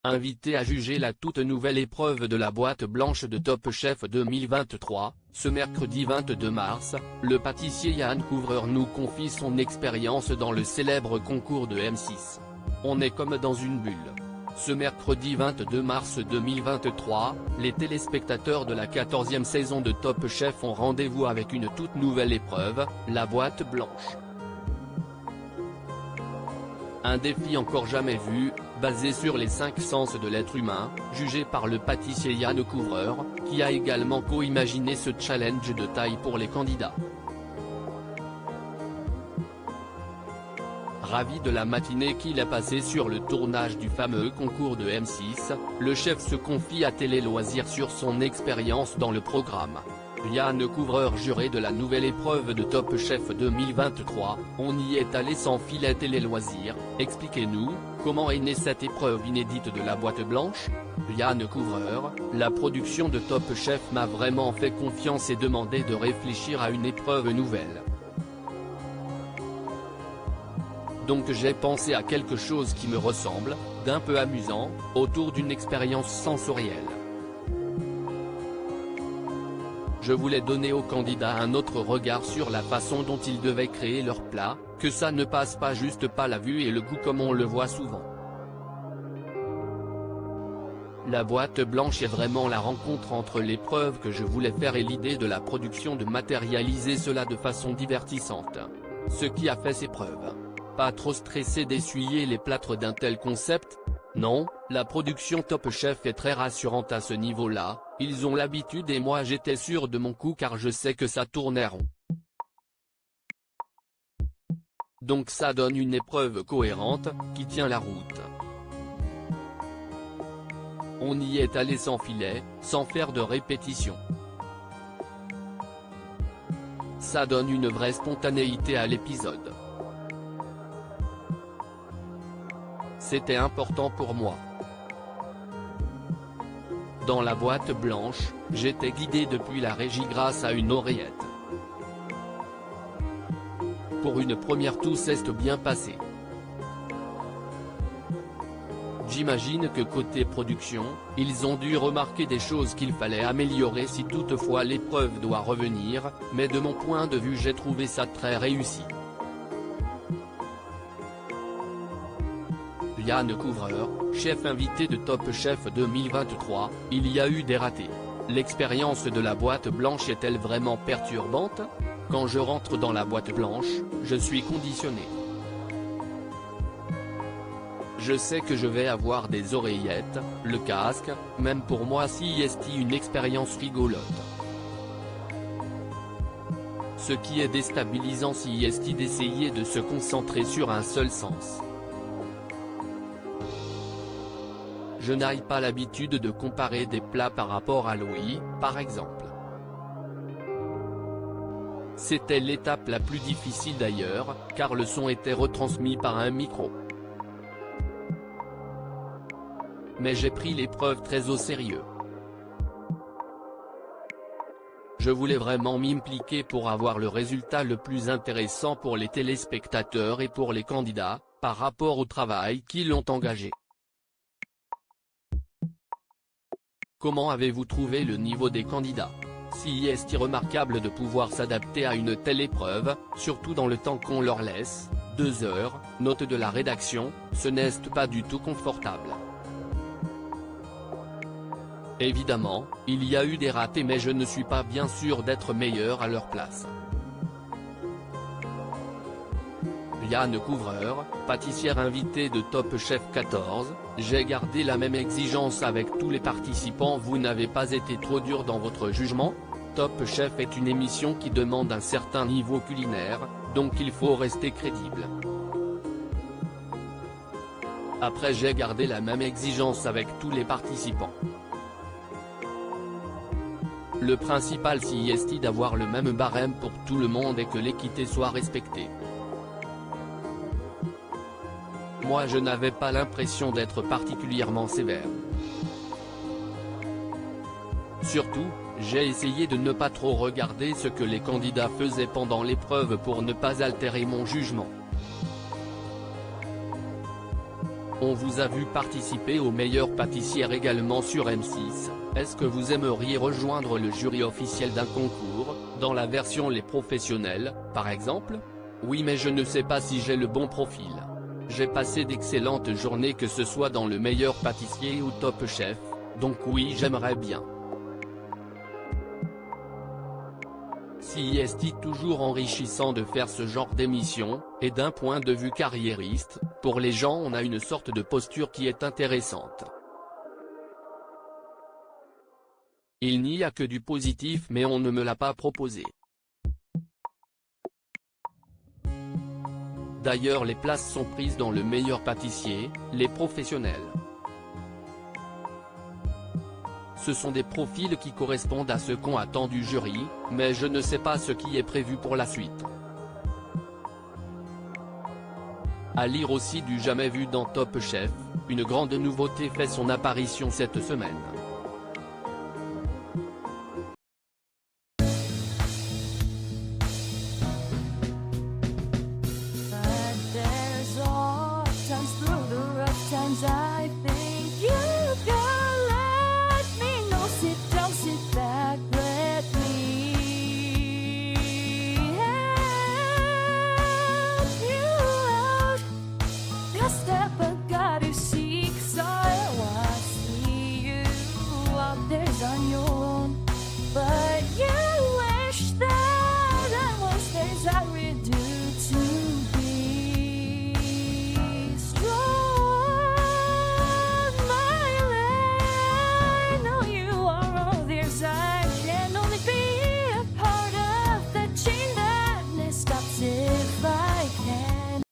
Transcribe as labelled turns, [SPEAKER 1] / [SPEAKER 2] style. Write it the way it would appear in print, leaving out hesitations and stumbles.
[SPEAKER 1] Invité à juger la toute nouvelle épreuve de la boîte blanche de Top Chef 2023, ce mercredi 22 mars, le pâtissier Yann Couvreur nous confie son expérience dans le célèbre concours de M6. On est comme dans une bulle. Ce mercredi 22 mars 2023, les téléspectateurs de la 14e saison de Top Chef ont rendez-vous avec une toute nouvelle épreuve, la boîte blanche. Un défi encore jamais vu, basé sur les 5 sens de l'être humain, jugé par le pâtissier Yann Couvreur, qui a également co-imaginé ce challenge de taille pour les candidats. Ravi de la matinée qu'il a passée sur le tournage du fameux concours de M6, le chef se confie à Télé Loisirs sur son expérience dans le programme. Yann Couvreur, juré de la nouvelle épreuve de Top Chef 2023, on y est allé sans filet. Télé Loisirs, expliquez-nous, comment est née cette épreuve inédite de la boîte blanche? Yann Couvreur, la production de Top Chef m'a vraiment fait confiance et demandé de réfléchir à une épreuve nouvelle. Donc j'ai pensé à quelque chose qui me ressemble, d'un peu amusant, autour d'une expérience sensorielle. Je voulais donner aux candidats un autre regard sur la façon dont ils devaient créer leur plat, que ça ne passe pas juste par la vue et le goût comme on le voit souvent. La boîte blanche est vraiment la rencontre entre l'épreuve que je voulais faire et l'idée de la production de matérialiser cela de façon divertissante. Ce qui a fait ses preuves. Pas trop stressé d'essuyer les plâtres d'un tel concept? Non, la production Top Chef est très rassurante à ce niveau-là, ils ont l'habitude et moi j'étais sûr de mon coup car je sais que ça tournait rond. Donc ça donne une épreuve cohérente, qui tient la route. On y est allé sans filet, sans faire de répétition. Ça donne une vraie spontanéité à l'épisode. C'était important pour moi. Dans la boîte blanche, j'étais guidé depuis la régie grâce à une oreillette. Pour une première, tout s'est bien passé. J'imagine que côté production, ils ont dû remarquer des choses qu'il fallait améliorer si toutefois l'épreuve doit revenir, mais de mon point de vue j'ai trouvé ça très réussi. Yann Couvreur, chef invité de Top Chef 2023, il y a eu des ratés. L'expérience de la boîte blanche est-elle vraiment perturbante? Quand je rentre dans la boîte blanche, je suis conditionné. Je sais que je vais avoir des oreillettes, le casque, même pour moi si est une expérience rigolote. Ce qui est déstabilisant si est d'essayer de se concentrer sur un seul sens. Je n'ai pas l'habitude de comparer des plats par rapport à l'ouïe, par exemple. C'était l'étape la plus difficile d'ailleurs, car le son était retransmis par un micro. Mais j'ai pris l'épreuve très au sérieux. Je voulais vraiment m'impliquer pour avoir le résultat le plus intéressant pour les téléspectateurs et pour les candidats, par rapport au travail qu'ils ont engagé. Comment avez-vous trouvé le niveau des candidats? Si est remarquable de pouvoir s'adapter à une telle épreuve, surtout dans le temps qu'on leur laisse, 2 heures, note de la rédaction, ce n'est pas du tout confortable. Évidemment, il y a eu des ratés mais je ne suis pas bien sûr d'être meilleur à leur place. Yann Couvreur, pâtissière invitée de Top Chef 14, j'ai gardé la même exigence avec tous les participants. Vous n'avez pas été trop dur dans votre jugement? Top Chef est une émission qui demande un certain niveau culinaire, donc il faut rester crédible. Après j'ai gardé la même exigence avec tous les participants. Le principal si est d'avoir le même barème pour tout le monde et que l'équité soit respectée. Moi je n'avais pas l'impression d'être particulièrement sévère. Surtout, j'ai essayé de ne pas trop regarder ce que les candidats faisaient pendant l'épreuve pour ne pas altérer mon jugement. On vous a vu participer aux meilleures pâtissières également sur M6, est-ce que vous aimeriez rejoindre le jury officiel d'un concours, dans la version Les Professionnels, par exemple? Oui, mais je ne sais pas si j'ai le bon profil. J'ai passé d'excellentes journées que ce soit dans le meilleur pâtissier ou Top Chef, donc oui, j'aimerais bien. Si est toujours enrichissant de faire ce genre d'émission, et d'un point de vue carriériste, pour les gens on a une sorte de posture qui est intéressante. Il n'y a que du positif mais on ne me l'a pas proposé. D'ailleurs les places sont prises dans le meilleur pâtissier, Les Professionnels. Ce sont des profils qui correspondent à ce qu'ont attend du jury, mais je ne sais pas ce qui est prévu pour la suite. À lire aussi du jamais vu dans Top Chef, une grande nouveauté fait son apparition cette semaine.